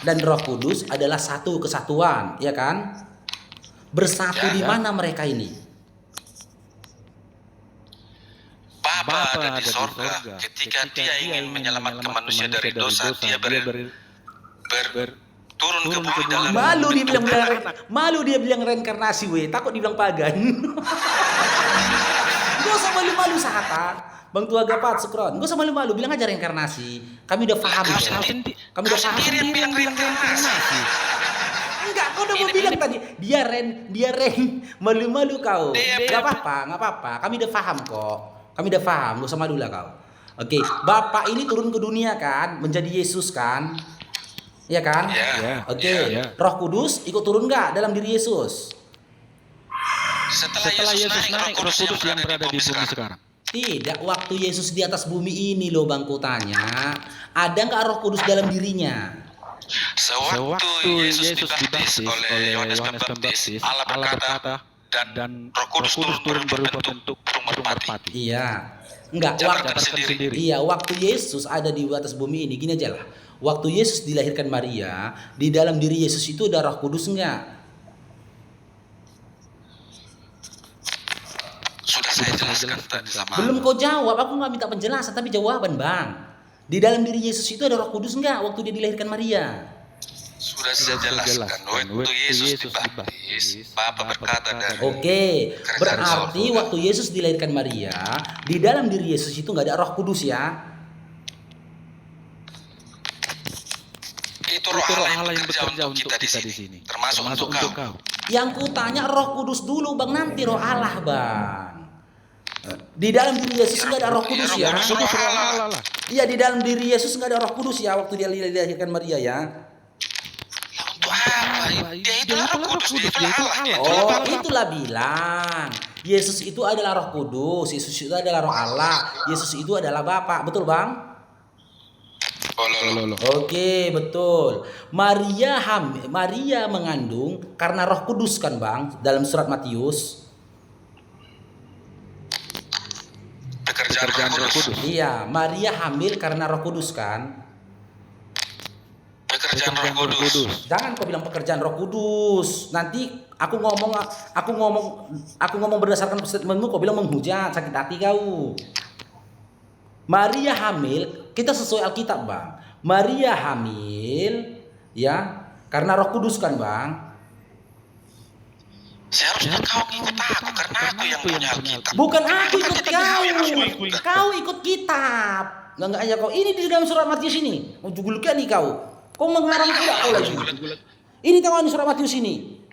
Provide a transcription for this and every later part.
dan Roh Kudus adalah satu kesatuan, ya kan? Bersatu di mana mereka ini? Bapa ada di sorga. Ketika dia ingin menyelamatkan manusia dari dosa, dia turun ke bumi dalam malu dia bilang reinkarnasi, takut dibilang pagan. Gak usah malu-malu sahata. Bang Tua Gapat Sukron, gak usah malu-malu, bilang aja reinkarnasi. Kami udah paham. Kami udah paham. Dia bilang reinkarnasi. Enggak, kau udah mau bilang tadi. Dia ren, malu-malu kau. Gak apa-apa. Kami udah paham kok. Gak usah malu lah kau. Oke, Bapak ini turun ke dunia kan, menjadi Yesus kan? Iya kan? Oke. Roh Kudus ikut turun nggak dalam diri Yesus? Setelah Yesus naik, Roh Kudus yang berada di bumi sekarang. Tidak, waktu Yesus di atas bumi ini loh bang, kutanya, ada nggak Roh Kudus dalam dirinya? Sewaktu Yesus dibaptis oleh Yohanes Pembaptis, Allah berkata, dan Roh Kudus turun berupa bentuk burung merpati. Iya, enggak. Waktu Yesus ada di atas bumi ini, gini aja lah. Waktu Yesus dilahirkan Maria, di dalam diri Yesus itu ada Roh Kudus enggak? Sudah saya jelaskan tadi sama. Belum kau jawab, aku nggak minta penjelasan tapi jawaban bang. Di dalam diri Yesus itu ada Roh Kudus enggak waktu dia dilahirkan Maria? Sudah saya jelaskan. Waktu Yesus dibaptis, Bapa berkata dan. Oke, berarti waktu Yesus dilahirkan Maria, di dalam diri Yesus itu nggak ada Roh Kudus ya? Itu roh Allah yang bekerja untuk kita di sini, termasuk untuk kau. Yang kutanya Roh Kudus dulu bang, nanti Roh Allah bang. Di dalam diri Yesus nggak ada Roh Kudus ya? Iya, di dalam diri Yesus nggak ada Roh Kudus ya waktu dia dilahirkan Maria ya? Untuk apa? Dia itu Roh Kudus, dia itu Allah. Oh, itulah bilang Yesus itu adalah Roh Kudus, Yesus itu adalah Roh Allah, Yesus itu adalah Bapa, betul bang? Oke, betul. Maria mengandung karena Roh Kudus kan bang, dalam surat Matius. Pekerjaan Roh Kudus. Iya, Maria hamil karena Roh Kudus kan? Pekerjaan Roh Kudus. Jangan kau bilang pekerjaan Roh Kudus. Nanti aku ngomong berdasarkan statementmu, kau bilang menghujat, sakit hati kau. Maria hamil, kita sesuai Alkitab bang. Maria hamil, ya, karena Roh Kudus kan bang. Seharusnya kau ikut aku karena aku yang punya Alkitab. Bukan aku ikut kau. Kau ikut kitab. Enggak aja kau. Ini di dalam surat Matius ini. Mau jugulkan nih kau. Kau mengarang tidak kau lagi. Ini tahu surat Matius ini.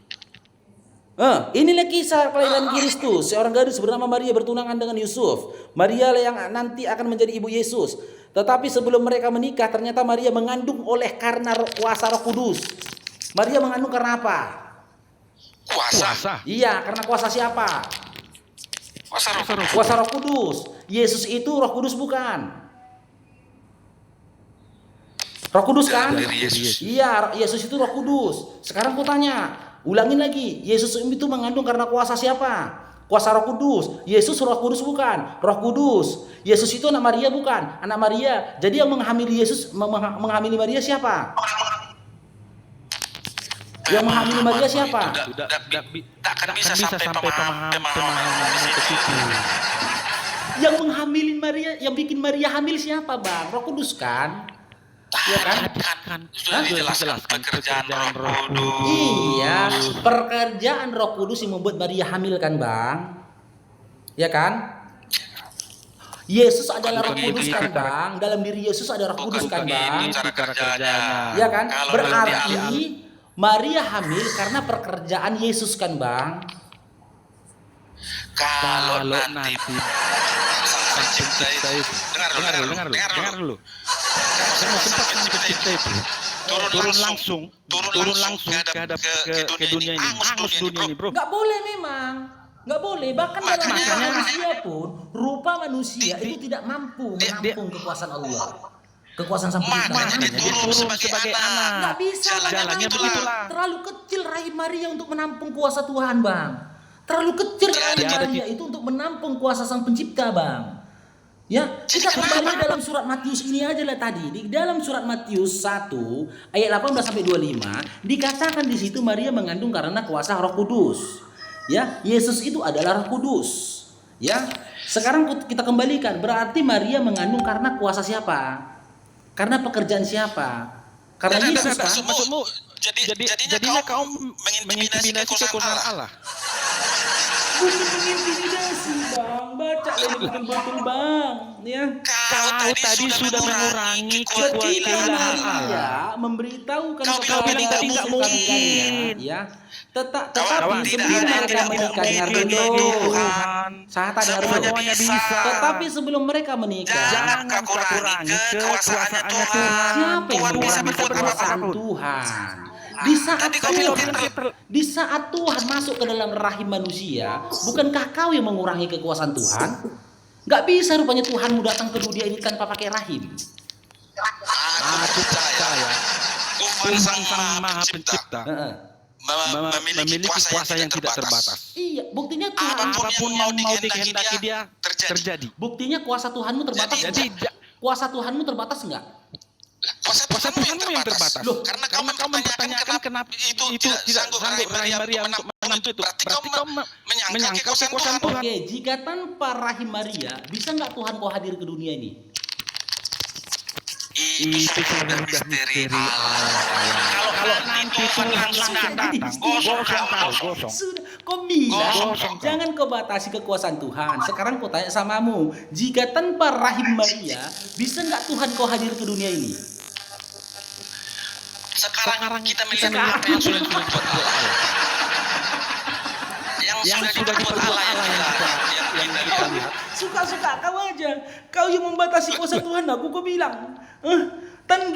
Inilah kisah kelahiran Kristus. Seorang gadis bernama Maria bertunangan dengan Yusuf. Maria yang nanti akan menjadi ibu Yesus. Tetapi sebelum mereka menikah, ternyata Maria mengandung karena kuasa Roh Kudus. Maria mengandung karena apa? Kuasa. Iya, karena kuasa siapa? Kuasa Roh Kudus. Yesus itu Roh Kudus bukan? Roh Kudus kan? Iya, Yesus itu Roh Kudus. Sekarang aku tanya, ulangin lagi. Yesus itu mengandung karena kuasa siapa? Kuasa Roh Kudus. Yesus Roh Kudus bukan? Roh Kudus. Yesus itu anak Maria bukan? Anak Maria. Jadi yang menghamili Yesus, menghamili Maria siapa? Yang menghamili Maria siapa? Tak akan bisa sampai pemahaman ke situ. Yang menghamili Maria, yang bikin Maria hamil siapa bang? Roh Kudus kan? Iya kan? Sudah dijelaskan pekerjaan Roh Kudus. Iya, pekerjaan Roh Kudus yang membuat Maria hamil kan bang? Ya kan? Yesus adalah Roh Kudus kan bang? Dalam diri Yesus ada Roh Kudus kan bang? Cara kerjanya. Ya kan? Berarti Maria hamil karena pekerjaan Yesus kan bang? Kalau nanti dengar dulu. Turun langsung ke dunia ini. Angus dunia ini, bro. Nggak boleh memang. Nggak boleh. Bahkan dalam manusia pun, rupa manusia itu tidak mampu menampung kekuasaan Allah. Kekuasaan Sang Pencipta. Dia turun sebagai anak. Nggak bisa. Jalannya begitulah. Terlalu kecil rahim Maria untuk menampung kuasa Tuhan, bang. Terlalu kecil rahim Maria itu untuk menampung kuasa Sang Pencipta, bang. Ya, kita kembali dalam surat Matius ini aja lah tadi. Di dalam surat Matius 1 ayat 18 sampai 25 dikatakan di situ Maria mengandung karena kuasa Roh Kudus. Ya, Yesus itu adalah Roh Kudus. Ya. Sekarang kita kembalikan, berarti Maria mengandung karena kuasa siapa? Karena pekerjaan siapa? Karena Yesus kan? Maksudmu jadinya kau mengintimidasi kekuasaan Allah. Bukan mengintimidasi, Bang. Baca lagi betul-betul, Bang. Ya. Kau tadi sudah mengurangi kekuasaan Allah. Ya, memberitahukan Kau bilang tadi nggak mungkin. Ya. Tetapi sebelum mereka menikah, dengar dulu. Sahata dengar dulu. Semuanya bisa. Tetapi sebelum mereka menikah, Jangan kau kurangi kekuasaannya Tuhan. siapa yang Tuhan bisa mengurangi berbuat kekuasaan apapun. Tuhan? Di saat Tuhan masuk ke dalam rahim manusia, bukankah kau yang mengurangi kekuasaan Tuhan? Gak bisa rupanya Tuhanmu datang ke dunia ini tanpa pakai rahim. Aku percaya Tuhan Sang Maha Pencipta memiliki kuasa yang tidak terbatas. Iya, buktinya Tuhan. Apapun yang mau dikehendaki dia terjadi. Buktinya kuasa Tuhanmu terbatas. Jadi kuasa Tuhanmu terbatas enggak? kuasa Tuhanmu yang terbatas. Loh, karena kau mempertanyakan kenapa itu tidak sanggup Maria untuk menampung itu. Berarti kau menyangkal kekuasaan Tuhan. Oke, jika tanpa rahim Maria, bisa nggak Tuhan kau hadir ke dunia ini? Itu sudah misteri Kalau nanti Tuhan datang, gosong. Sudah, kau bilang jangan kau batasi kekuasaan Tuhan. Sekarang kau tanya samamu, jika tanpa rahim Maria, bisa nggak Tuhan kau hadir ke dunia ini? Sekarang kita melihat apa yang sudah dibuat Allah. Yang sudah dibuat Allah yang kita lihat. Suka-suka kau aja. Kau yang membatasi kuasa Tuhan, aku bilang.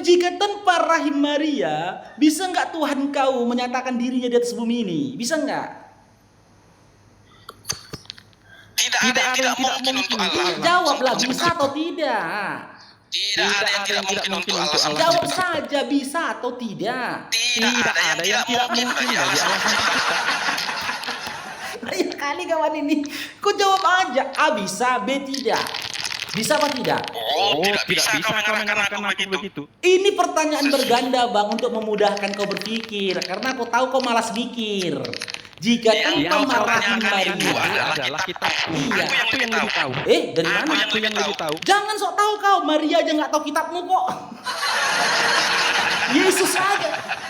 Jika tanpa rahim Maria, bisa nggak Tuhan kau menyatakan dirinya di atas bumi ini? Bisa nggak? Tidak ada yang tidak mungkin untuk Allah. Jawablah, bisa atau tidak? Tidak ada yang tidak mungkin untuk Allah. Jawab saja, bisa atau tidak? Tidak ada yang tidak mungkin bagi Allah Sang Pencipta. Banyak kali kawan ini. Kau jawab aja, A bisa, B tidak. Bisa apa tidak? Tidak bisa kau mengarahkan aku begitu. Ini pertanyaan berganda bang untuk memudahkan kau berpikir. Karena aku tahu kau malas mikir. Jika tanpa rahim Maria adalah kita. Iya. Aku yang lebih tahu. Dari mana? Aku yang lebih tahu. Jangan sok tahu kau. Maria aja nggak tahu kitabmu kok.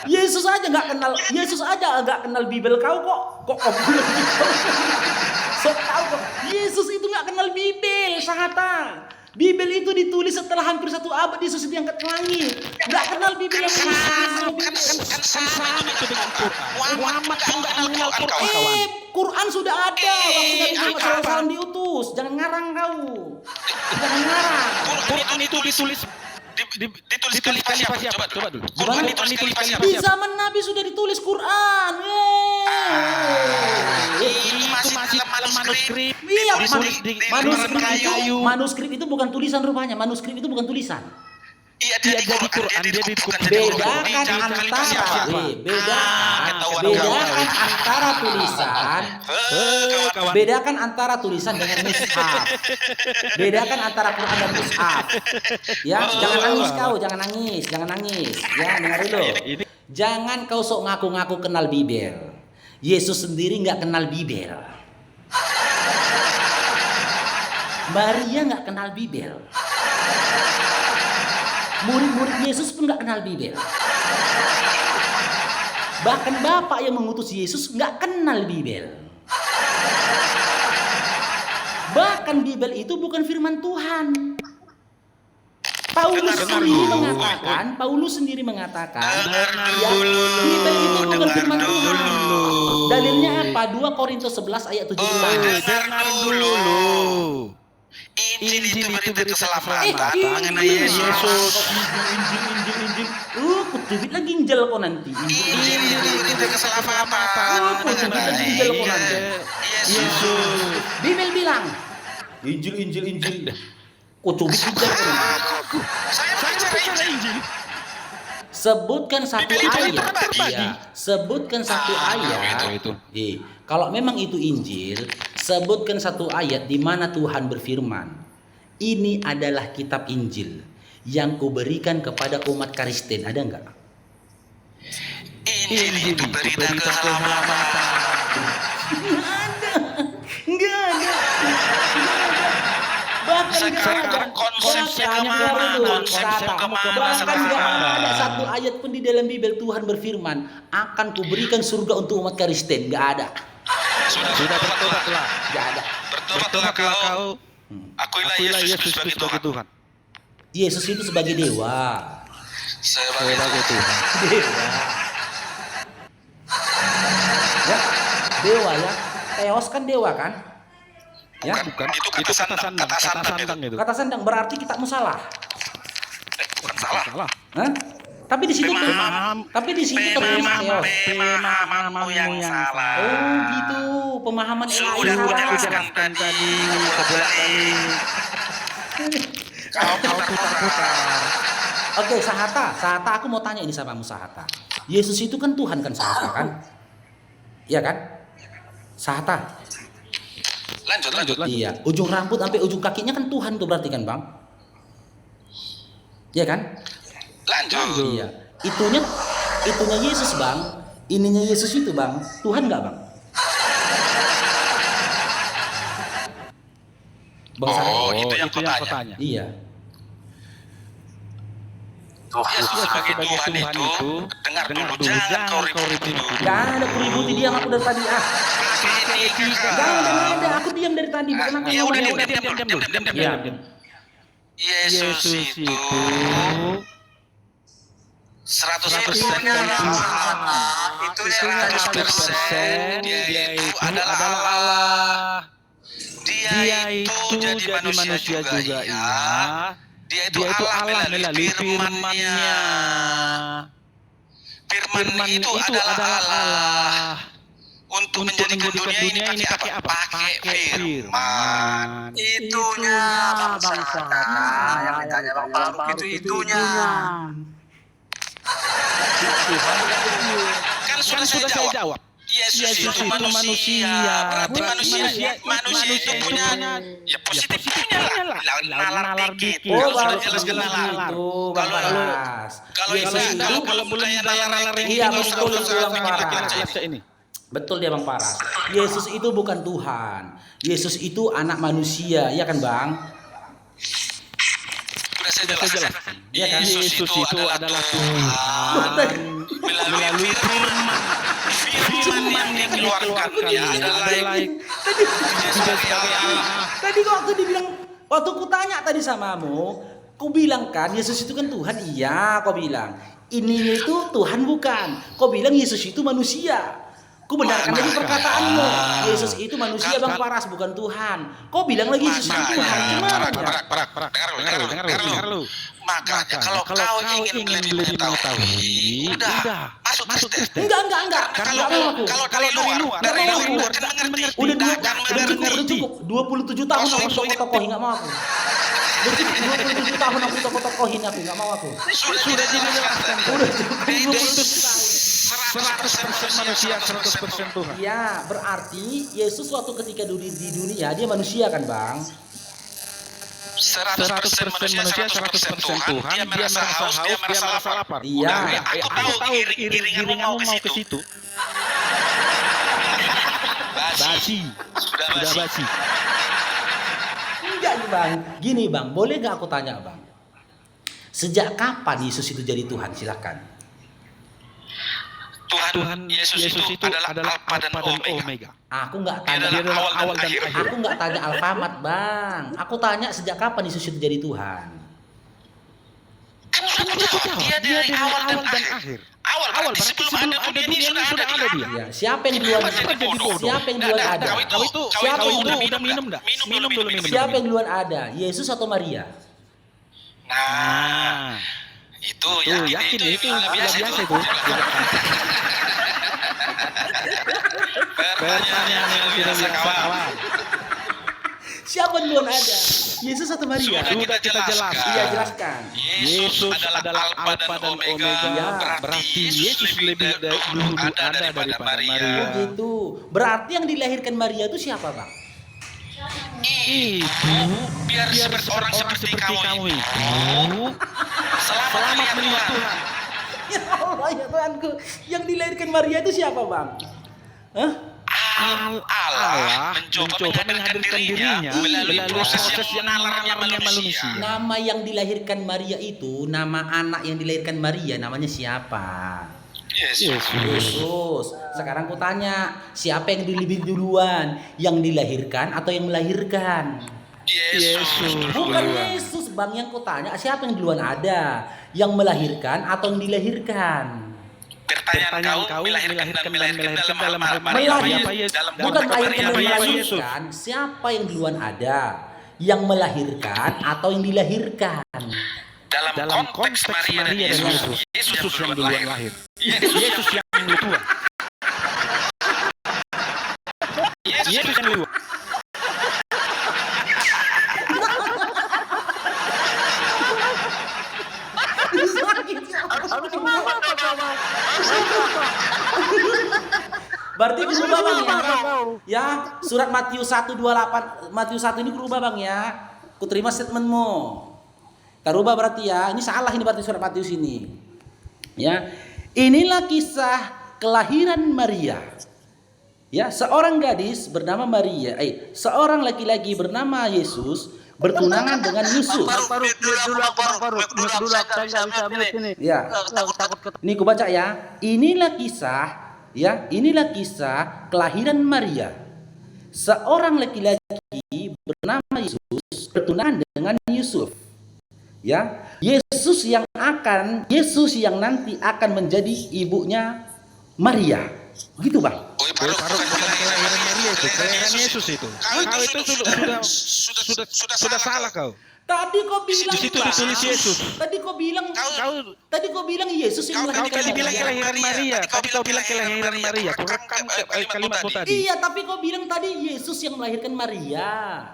Yesus aja nggak kenal. Yesus aja nggak kenal Bible kau kok. Kok sok tahu kok. Yesus itu nggak kenal Bible, sahata. Bible itu ditulis setelah hampir 1 abad Yesus diangkat ke langit. Nggak kenal Bible yang Kan sama itu dengan Quran. Muhammad kan nggak mengenal Quran. Quran sudah ada waktu Nabi Muhammad SAW diutus. Jangan ngarang kau. Jangan ngarang. Quran itu ditulis khalifah siapa? Coba dulu. Quran ditulis khalifah siapa? Di zaman Nabi sudah ditulis Quran. Itu masih dalam manuskrip. Iya, Ditulis di kayu. manuskrip itu bukan tulisan rupanya. Manuskrip itu bukan tulisan. Iya, dia di Quran, dia dikumpulkan. Bedakan antara tulisan. Bedakan antara tulisan dengan mushaf. Bedakan antara Quran dan mushaf. Ya, jangan nangis kau, jangan nangis. Ya, dengar dulu. Jangan kau sok ngaku-ngaku kenal Bible. Yesus sendiri nggak kenal Bible. Maria nggak kenal Bible. Murid-murid Yesus pun nggak kenal Bible. Bahkan Bapak yang mengutus Yesus nggak kenal Bible. Bahkan Bible itu bukan firman Tuhan. Paulus sendiri mengatakan, Bible itu bukan firman Tuhan. Dalilnya apa? 2 Korintus 11 ayat 17. Dengar dulu. Injil itu berita keselamatan mengenai Yesus. Injil. Kutubit lagi Injil kok nanti. Injil itu berita keselamatan mengenai Yesus. Bible bilang Injil. Kutubit Injil kok nanti. Saya percaya Injil. Sebutkan satu ayat. Iya. Sebutkan satu ayat. Kalau memang itu Injil, sebutkan satu ayat di mana Tuhan berfirman, ini adalah kitab Injil yang kuberikan kepada umat Kristen. Ada enggak? Injil itu berita keselamatan. Enggak ada. Bahkan Sekarang konsepnya kemana? Konsep kemana? Bahkan Sekarang nggak ada satu ayat pun di dalam Bible Tuhan berfirman akan kuberikan surga untuk umat Kristen. Nggak ada. Sudah bertobatlah. Nggak ada. Bertobatlah kau. Akuilah Yesus sebagai Tuhan. Yesus itu sebagai dewa. Sebagai Tuhan. Dewa. Ya, dewa ya. Theos kan dewa kan? Ya, Bukan. Itu Itu kata sandang. Kata sandang itu. kata sandang berarti kita salah. Bukan salah. Salah. Hah? Tapi di situ Pemaham- tapi di situ tertulis Theos. Pemahamanmu yang salah. Oh gitu, pemahaman Sudah Ella aku salah. jelaskan tadi. Kau putar-putar. Oke, Sahata aku mau tanya ini samamu Sahata. Yesus itu kan Tuhan kan Sahata kan? Iya kan? Sahata. Lanjut. Iya, ujung rambut sampai ujung kakinya kan Tuhan tuh berarti kan, Bang? Iya kan? Lanjut. Iya. Itunya Yesus, Bang. Ininya Yesus itu, Bang. Tuhan enggak, Bang? Bang Sahata. Oh, itu yang kau tanya. tanya. Iya. Yesus sebagai Tuhan itu, dengar dulu, jangan kau ribut dulu. Enggak ada kuributi diam aku dari tadi. Enggak ada. Aku diam dari tadi. Bukan aku Ya ngomong. udah, diam. Iya. Yesus itu 100% dia itu adalah Allah. Dia itu jadi manusia juga ya. Dia itu Allah melalui firman-Nya. Firman itu adalah Allah. Untuk menjadikan dunia ini pakai apa? Pakai firman. Itunya bangsa. Yang ditanya Bang Faruk itu itunya. Kan sudah saya jawab. Yesus itu manusia. Berarti manusia itu punya ya positifnya lah. Nalar dikit. Oh, Kalau Bang, sudah jelas nalar. itu, Bang Paras. Kalau Yesus itu kalau belum nalar yang Iya, tinggi, betul, usah Bang bikin Paras. baca ini. Betul dia Bang Paras. Yesus itu bukan Tuhan. Yesus itu anak manusia, ya kan Bang? Sudah saya jelaskan. Iya kan? Yesus itu adalah Tuhan melalui firman. Firman yang dikeluarkan dia adalah dia sebagai Allah. Tadi kok aku dibilang waktu ku tanya tadi samamu, kau bilang kan Yesus itu kan Tuhan. Iya, kau bilang. Ininya itu Tuhan bukan. Kau bilang Yesus itu manusia. Ku benarkan lagi perkataanmu. Yesus itu manusia Bang Paras, bukan Tuhan. Kau bilang lagi Yesus itu Tuhan. Gimana ya? Dengar lu. Makanya kalau kau ingin lebih mengetahui, udah masuk Kristen. Enggak. Kalau dari luar kan mengerti. Udah cukup. 27 tahun aku tokoh-tokohin, enggak mau aku. Udah cukup 27 tahun aku tokoh-tokohin aku, enggak mau aku. Sudah dijelaskan. Udah cukup. Dia itu 100% manusia, 100% Tuhan. Iya, berarti Yesus waktu ketika di dunia dia manusia kan, Bang? 100% manusia, 100% Tuhan. Dia merasa haus, dia merasa lapar. Iya. Aku tahu iring-iringanmu mau ke situ. Basi. Sudah basi. Enggak nih, Bang. Gini, Bang, boleh nggak aku tanya, Bang? Sejak kapan Yesus itu jadi Tuhan? Silakan. Tuhan Yesus itu adalah Alfa dan Omega. Aku nggak Dia tanya. adalah awal dan akhir. Aku nggak tanya alfamart, Bang. Aku tanya sejak kapan Yesus itu jadi Tuhan? Kan sudah jawab. Dia dari awal dan akhir. Awal berarti sebelum ada dunia ini sudah ada dia. Ya, siapa yang duluan? Siapa yang duluan ada? Siapa yang dulu udah minum dah? Minum dulu. Siapa yang duluan ada? Yesus atau Maria? Nah, itu yakin itu biasa itu. Pertanyaan yang tidak bisa kawan. Siapa yang duluan ada? Yesus atau Maria? Sudah kita jelaskan. Iya, jelaskan. Yesus adalah Alfa dan Omega. Ya, Berarti Yesus lebih dulu ada daripada Maria. Oh gitu. Berarti yang dilahirkan Maria itu siapa, Bang? Ibu, biar orang seperti kamu itu selamat melihat Tuhan. Ya Allah ya Tuhanku, yang dilahirkan Maria itu siapa bang? Hah? Allah mencoba menghadirkan dirinya melalui proses yang nalarnya manusia. Nama yang dilahirkan Maria itu, nama anak yang dilahirkan Maria namanya siapa? Yesus. Sekarang ku tanya, siapa yang lebih duluan? Yang dilahirkan atau yang melahirkan? Yesus. Bukan Yesus bang, yang ku tanya siapa yang duluan ada? Yang melahirkan atau yang dilahirkan? Pertanyaan kau melahirkan dalam hal Maria apa Yesus? Bukan melahirkan, siapa yang duluan ada? Yang melahirkan atau yang dilahirkan? Dalam konteks Maria dan Yesus, Yesus yang duluan lahir. Yesus yang tua. Yesus yang duluan. Berarti berubah bang ya? Surat Matius 1:28, Matius 1 ini berubah bang ya? Ku terima statementmu. Terubah berarti ya? Ini salah ini berarti surat Matius ini. Ya, inilah kisah kelahiran Maria. Ya, seorang gadis bernama Maria, seorang laki-laki bernama Yesus bertunangan dengan Yusuf. Ya, ini ku baca ya. Inilah kisah kelahiran Maria. Seorang laki-laki bernama Yesus bertunangan dengan Yusuf. Ya, Yesus yang nanti akan menjadi ibunya Maria. Begitu, Bang. Kelahiran Maria itu, kelahiran Yesus itu. Kau itu sudah salah kau. Tadi kau bilang di situ ditulis Yesus. Tadi kau bilang Yesus yang Kau melahirkan tadi bilang Maria. kelahiran Maria. Tadi kau bilang kelahiran Maria. Kau rekam kalimatmu tadi. Iya, tapi kau bilang tadi Yesus yang melahirkan Maria.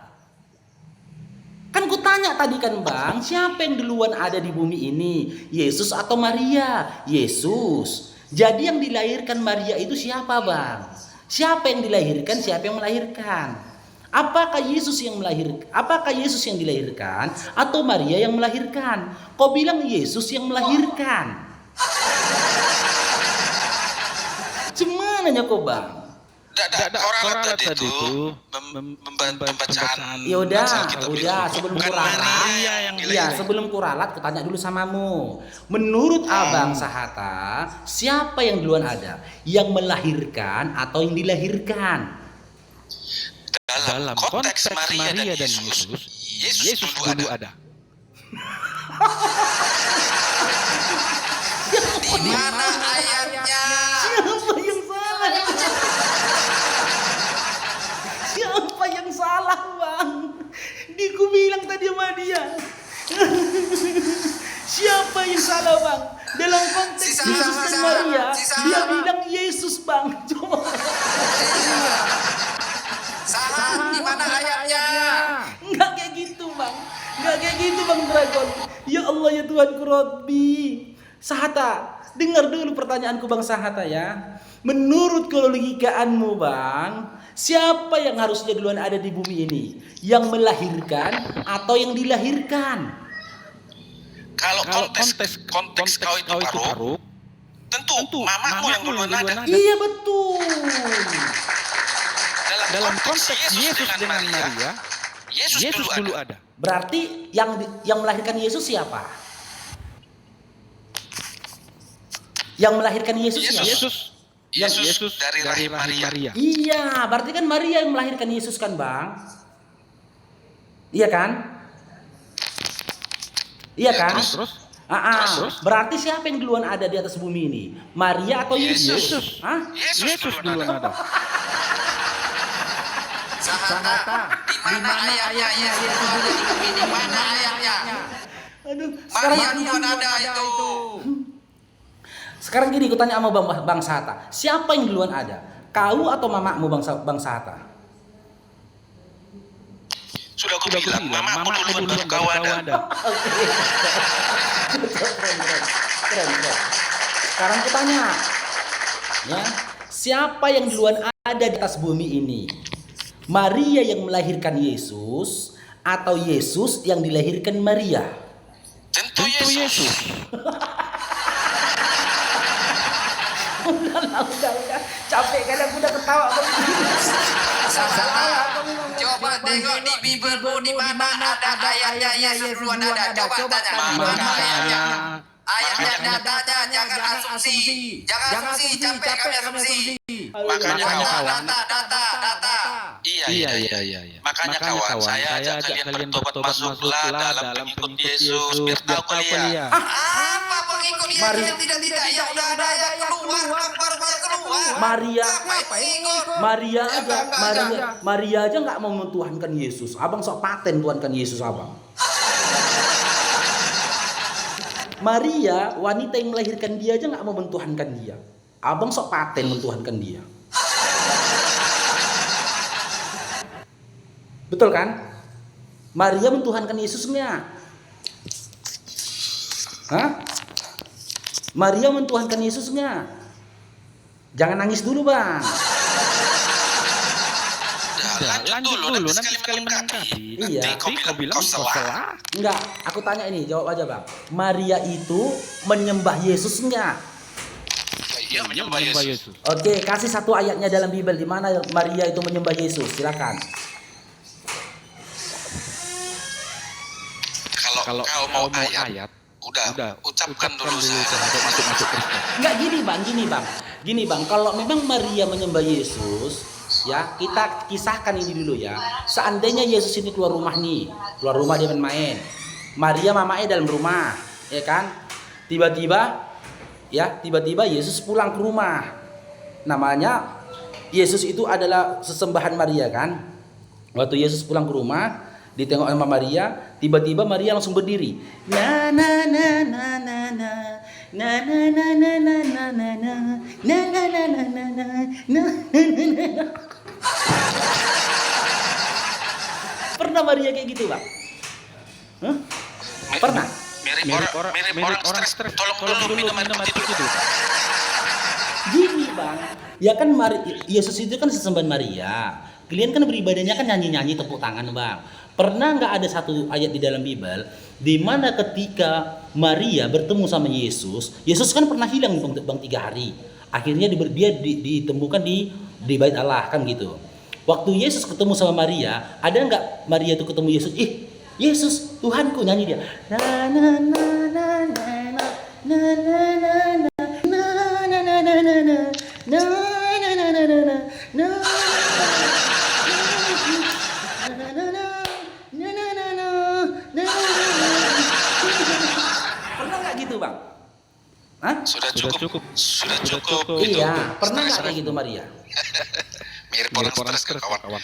Kan ku tanya tadi kan bang, siapa yang duluan ada di bumi ini? Yesus atau Maria? Yesus. Jadi yang dilahirkan Maria itu siapa bang? Siapa yang dilahirkan? Siapa yang melahirkan? Apakah Yesus yang melahirkan? Apakah Yesus yang dilahirkan atau Maria yang melahirkan? Kau bilang Yesus yang melahirkan. Cumananya kau bang? Orang tadi itu pembacaan. Ya udah sebelum kuralat. Iya, sebelum kuralat kutanya dulu samamu. Menurut Abang Sahata, siapa yang duluan ada? Yang melahirkan atau yang dilahirkan? Dalam konteks Maria dan Yesus dulu ada. Di mana ayatnya? Siapa yang salah? Siapa yang salah bang? Diku bilang tadi sama dia. Siapa yang salah bang? Dalam konteks Yesus dan Maria, dia bilang Yesus bang. Coba. Salah, di mana ayatnya? Enggak kayak gitu bang. Enggak kayak gitu bang Dragon. Ya Allah ya Tuhanku Rabbi. Sahata, dengar dulu pertanyaanku bang Sahata ya. Menurut kelogikaanmu bang, siapa yang harusnya duluan ada di bumi ini? Yang melahirkan atau yang dilahirkan? Kalau konteks kau itu Faruk, tentu mamamu yang duluan ada. Iya betul. Dalam konteks Yesus dengan Maria, Yesus dulu ada. Berarti yang melahirkan Yesus siapa? Yang melahirkan Yesus siapa? Yesus dari rahim Maria. Iya, berarti kan Maria yang melahirkan Yesus kan, Bang? Iya kan? Iya kan? Terus? Berarti siapa yang duluan ada di atas bumi ini? Maria atau Yesus? Hah? Yesus duluan ada. Sahata, di mana ayatnya? Yesus ada di bumi ini. Mana ayatnya? Aduh, Maria duluan ada itu. Sekarang gini, aku tanya sama Bang Sahata. Siapa yang duluan ada? Kau atau mamakmu Bang Sahata? Sudah aku bilang, mamamu duluan baru kau ada. Keren. Sekarang aku tanya, ya, siapa yang duluan ada di atas bumi ini? Maria yang melahirkan Yesus atau Yesus yang dilahirkan Maria? Tentu Yesus. Udah. Capek kan aku udah ketawa. Salah. Coba tengok di Bibelmu di mana ada ayatnya Yesus duluan ada. Coba tanya di mana ayatnya. Ayatnya datanya jangan asumsi. Jangan asumsi, capek kami asumsi. Makanya kawan. Data. Iya. Makanya kawan, saya ajak kalian bertobat masuklah dalam pengikut Yesus biar tahu kalian. Apa pengikut Yesus yang tidak ya udah ada ya keluar Maria aja nggak mau mentuhankan Yesus. Abang sok paten tuhankan Yesus abang. Maria, wanita yang melahirkan dia aja nggak mau mentuhankan dia. Abang sok paten mentuhankan dia. Betul kan? Maria mentuhankan Yesus nggak? Hah? Maria mentuhankan Yesus nggak? Jangan nangis dulu bang. Lanjut dulu, nanti sekali menanggapi. Iya. Kau bilang kau salah. Enggak, aku tanya ini, jawab aja bang. Maria itu menyembah Yesus enggak? Iya, menyembah Yesus. Oke, kasih satu ayatnya dalam Bible di mana Maria itu menyembah Yesus. Silakan. Kalau kau mau ayat, udah ucapkan dulu masuk Kristen. Enggak gini bang. Kalau memang Maria menyembah Yesus, ya kita kisahkan ini dulu ya. Seandainya Yesus ini keluar rumah dia main-main. Maria mamanya dalam rumah, ya kan? Tiba-tiba Yesus pulang ke rumah. Namanya Yesus itu adalah sesembahan Maria kan? Waktu Yesus pulang ke rumah, ditengok sama Maria, tiba-tiba Maria langsung berdiri. Na na na na na na. Na na na na na na na na. Na na na na na na. Na na na. Pernah Maria kayak gitu, Bang? Hah? Pernah? Mirip orang stres. Tolong dulu minum air putih dulu. Gini, Bang. Ya kan Yesus itu kan sesembahan Maria. Kalian kan beribadahnya kan nyanyi-nyanyi tepuk tangan, Bang. Pernah nggak ada satu ayat di dalam Bible di mana ketika Maria bertemu sama Yesus kan pernah hilang Bang 3 hari. Akhirnya dia ditemukan di bait Allah kan gitu. Waktu Yesus ketemu sama Maria, ada nggak Maria itu ketemu Yesus? Yesus Tuhanku, nyanyi dia. Na na na na na na na na na na na na na na na na na. Pernah nggak gitu, Bang? Hah? Sudah cukup. Iya, pernah nggak kayak gitu Maria? Mirip orang stres kawan.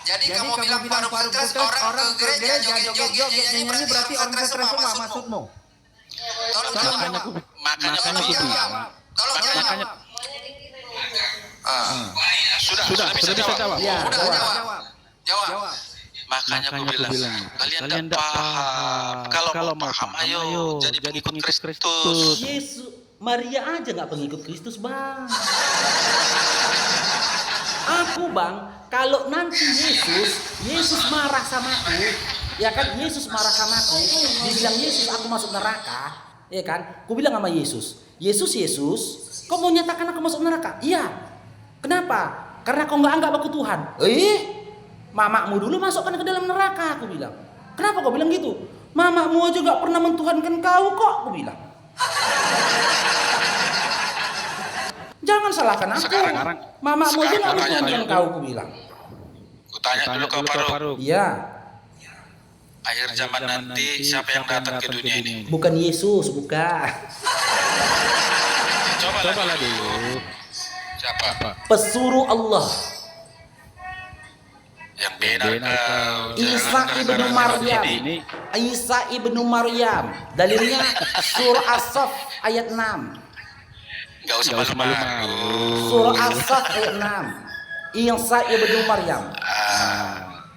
Jadi kamu bilang baru stres orang ke gereja joget-joget nyanyi berarti orang stres semua maksudmu? Makanya aku bilang. Sudah bisa jawab. Iya, Jawab. Makanya aku bilang kalian tidak paham. Kalau mau paham, ayo jadi pengikut Kristus. Yesus, Maria aja nggak pengikut Kristus, Bang. Aku, Bang, kalau nanti Yesus marah sama aku, ya kan? Yesus marah sama aku, dibilang Yesus aku masuk neraka, ya kan? Aku bilang sama Yesus, kau mau nyatakan aku masuk neraka? Iya. Kenapa? Karena kau nggak anggap aku Tuhan. Mamakmu dulu masukkan ke dalam neraka, aku bilang. Kenapa kau bilang gitu? Mamakmu aja gak pernah mentuhankan kau kok, aku bilang. Jangan salahkan aku. Sekarang Mamakmu aja gak mentuhankan kau, aku bilang. Ku tanya dulu kau Faruk. Iya. Akhir zaman nanti siapa yang datang ke dunia ini? Bukan Yesus, bukan. Cobalah dulu. Siapa? Pesuruh Allah. Yang benar kau. Isa ibnu Maryam. Dalilnya surah As-Saff ayat 6. Enggak usah malu-malu. Surah As-Saff ayat 6. Isa ibnu Maryam.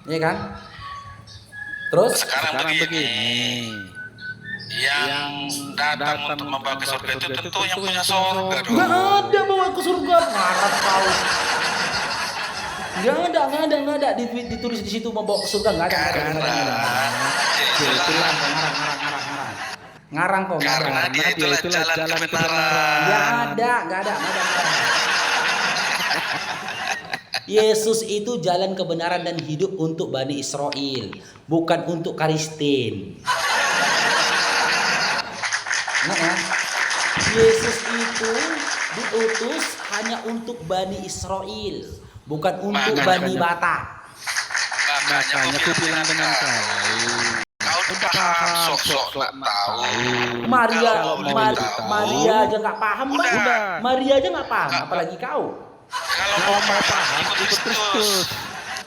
Iya kan? Terus Sekarang begini. yang datang untuk membawa ke surga itu tentu yang punya surga dong. Nggak ada bawa ke surga, ngarap kau. Nggak ada ditulis di situ membawa ke surga, nggak ada. Itulah ngarang kok. Karena dia itulah jalan kebenaran. Nggak ada. Yesus itu jalan kebenaran dan hidup untuk Bani Israel, bukan untuk Kristen. Ingat ya, Yesus itu diutus hanya untuk Bani Israel, bukan untuk Bani Batak. Makanya aku bilang dengan kau. Kau tuh paham, sok-sok lah tahu. Maria aja nggak paham, Bang. Maria aja nggak paham, apalagi kau. Kalau mau paham, ikut Kristus.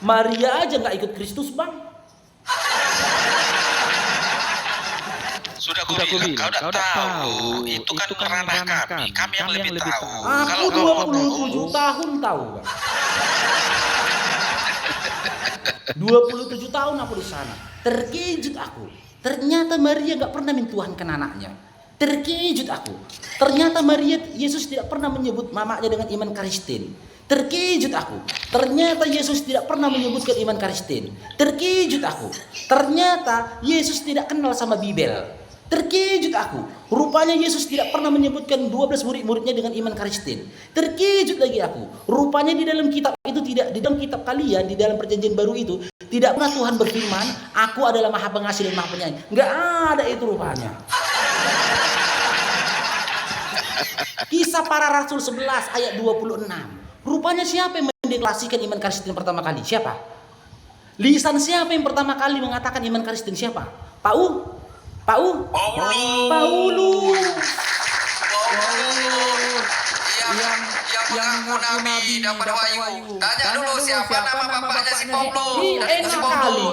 Maria aja nggak ikut Kristus, Bang. Sudah aku bilang, kau udah tahu. Itu kan ranah kami. Kami yang lebih tahu. Aku 27 tahun tahu, Bang. 27 tahun aku di sana. Terkejut aku. Ternyata Maria nggak pernah mentuhankan anaknya. Terkejut aku. Ternyata Maria, Yesus tidak pernah menyebut mamanya dengan iman Kristen. Terkejut aku. Ternyata Yesus tidak pernah menyebutkan iman Kristen. Terkejut aku. Ternyata Yesus tidak kenal sama Bibel. Terkejut aku. Rupanya Yesus tidak pernah menyebutkan 12 murid-muridnya dengan iman Kristen. Terkejut lagi aku. Rupanya di dalam kitab itu tidak, di dalam kitab kalian, di dalam perjanjian baru itu tidak pernah Tuhan berfirman, aku adalah Maha Pengasih dan Maha Penyayang. Nggak ada itu rupanya. Kisah Para Rasul 11 ayat 26. Rupanya siapa yang mendeklarasikan iman Kristen pertama kali? Siapa? Lisan siapa yang pertama kali mengatakan iman Kristen? Siapa? Paulus. Yang mengaku nabi dapat wahyu. Tanya dulu siapa nama bapaknya si Paulus. Enak kali.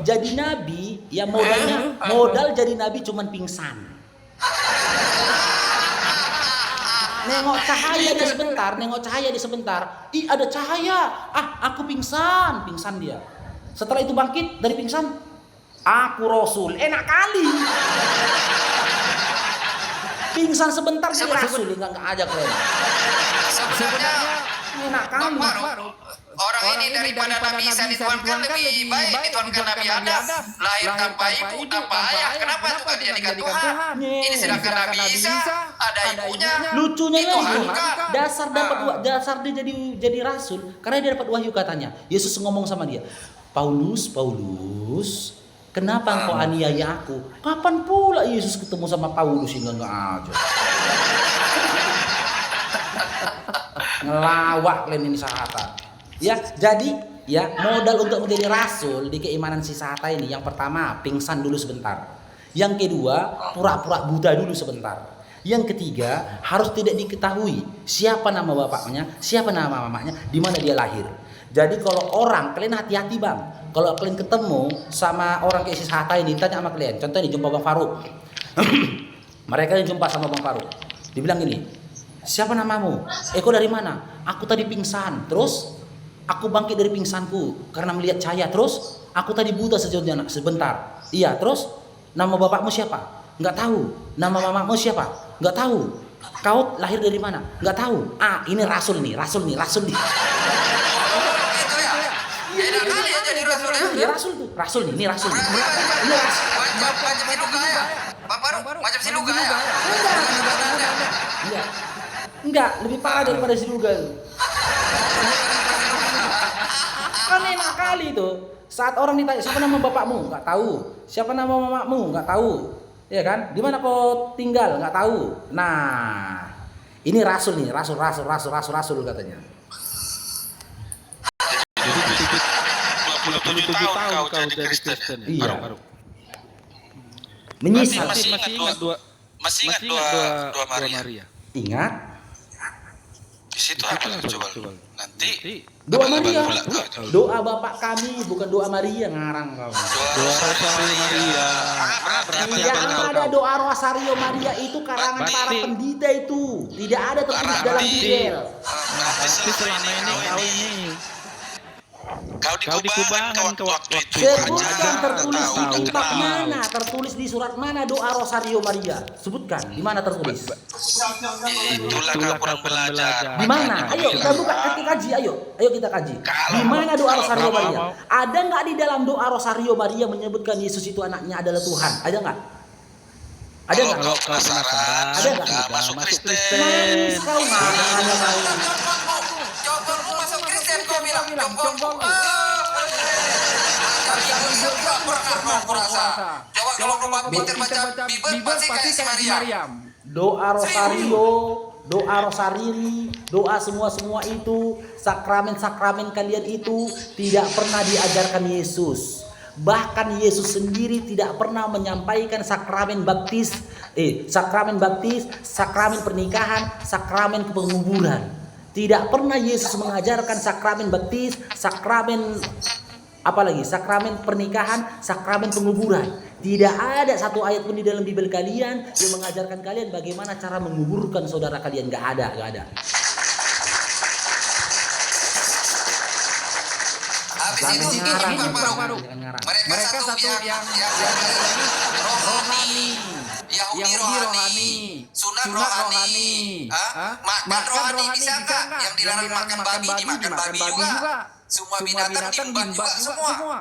Jadi nabi, ya modal jadi nabi cuman pingsan. Nengok cahaya di sebentar. Ih, ada cahaya. Aku pingsan dia. Setelah itu bangkit dari pingsan. Aku Rasul. Enak kali. Pingsan sebentar jadi Rasul, enggak aja keren. Sebenarnya Enak kali. Orang ini daripada Nabi Isa dituankan lebih baik dituankan Nabi Adam. Lahir tanpa ibu, tanpa ayah. Kenapa itu dijadikan Tuhan? Ini sedangkan Nabi Isa ada ibunya. Lucunya lagi, Dituhankan. dasar dia jadi rasul karena dia dapat wahyu katanya. Yesus ngomong sama dia, Paulus, kenapa engkau aniaya aku? Kapan pula Yesus ketemu sama Paulus? Enggak aja. Ngelawak kalian ini sahata. Ya, jadi ya modal untuk menjadi rasul di keimanan si sahata ini. Yang pertama, pingsan dulu sebentar. Yang kedua, pura-pura buta dulu sebentar. Yang ketiga, harus tidak diketahui siapa nama bapaknya, siapa nama mamanya, di mana dia lahir. Jadi kalau orang, kalian hati-hati bang. Kalau kalian ketemu sama orang kayak si sahata ini, tanya sama kalian. Contohnya jumpa Bang Faruk. Mereka yang jumpa sama Bang Faruk. Dibilang gini, siapa namamu? Kau dari mana? Aku tadi pingsan. Terus aku bangkit dari pingsanku karena melihat cahaya. Terus aku tadi buta sebentar. Iya. Terus nama bapakmu siapa? Nggak tahu. Nama mamamu siapa? Nggak tahu. Kau lahir dari mana? Nggak tahu. Ini rasul nih. Gitu ya. Enak kali ya jadi rasul ya. Iya rasul tuh. Rasul nih. Ini rasul. Ini rasul. Macam si Luka ya. Bapak macam si Luka ya. Iya. Enggak, lebih parah daripada si Luka. Kan enak kali tuh. Saat orang ditanya siapa nama bapakmu, nggak tahu. Siapa nama mamamu, nggak tahu. Ya kan? Di mana kau tinggal, nggak tahu. Nah, ini rasul nih, rasul katanya. Jadi 27 tahun kau jadi Kristen. Iya. Masih ingat dua Maria. Ingat? Di situ apa coba? Nanti Doa Maria. Doa Bapak kami, bukan doa Maria ngarang kau. Doa Rosario Maria. Tidak ada doa Rosario Maria itu karangan para pendeta itu. Tidak ada tertulis dalam Bibel. Tapi selama ini kau ini Kau dikubangan ke waktu itu. Sebutkan Raja tertulis di tahu, kitab tahu. mana, tertulis di surat mana doa Rosario Maria? Sebutkan, di mana tertulis? Itulah kau kurang belajar. Di mana? Makanya Ayo kita bilang. buka, kita kaji, ayo kita kaji. Di mana doa Rosario mau, Maria? mau. Ada nggak di dalam doa Rosario Maria menyebutkan Yesus itu anaknya adalah Tuhan? Ada nggak? Ada nggak? Kalau kau penasaran, Ada nggak? sudah masuk Manis Kristen. kau mana kau? Coba masuk Kristen kau bilang. Coba kalau rumah pintar baca Bible pasti kayak si Maryam. Doa Rosario, doa Rosariri, doa semua itu, sakramen-sakramen kalian itu tidak pernah diajarkan Yesus. Bahkan Yesus sendiri tidak pernah menyampaikan sakramen baptis, sakramen pernikahan, sakramen penguburan. Tidak pernah Yesus mengajarkan sakramen baptis, sakramen apalagi sakramen pernikahan, sakramen penguburan. Tidak ada satu ayat pun di dalam Bible kalian yang mengajarkan kalian bagaimana cara menguburkan saudara kalian. Gak ada. Habis itu Jangan baru. ngarang. Mereka satu yang rohani, Yahudi rohani, sunat rohani, makan rohani bisa nggak? Yang dilarang makan babi dimakan babi juga. Semua binatang diumbat juga semua.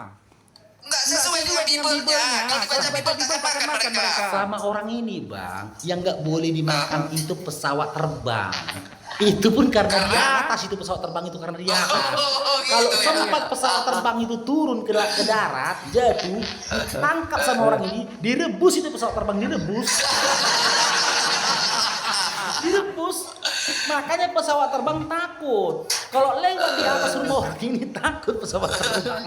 Enggak sesuai dengan Bible-nya. Kalau dibaca Bible takkan makan mereka. Sama orang ini bang, yang nggak boleh dimakan itu pesawat terbang. Itu pun karena di atas, itu pesawat terbang itu karena di atas. Kalau sempat pesawat terbang itu turun ke darat, jatuh, ditangkap sama orang ini, direbus itu pesawat terbang, direbus. Makanya pesawat terbang takut. Kalau lewat di atas rumah orang ini takut pesawat terbang.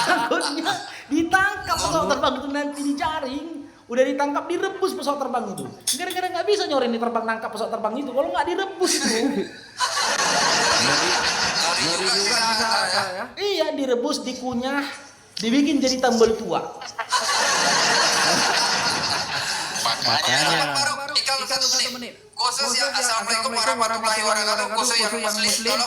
Takutnya ditangkap pesawat terbang itu, nanti dijaring. Udah ditangkap, direbus pesawat terbang itu. Gara-gara nggak bisa nyorin di terbang, nangkap pesawat terbang itu. Kalau nggak direbus itu. Iya, direbus, dikunyah, dibikin jadi tambal tua. Makanya Kalau 1 menit. Khusus yang Assalamualaikum warahmatullahi wabarakatuh. Khusus yang Muslim.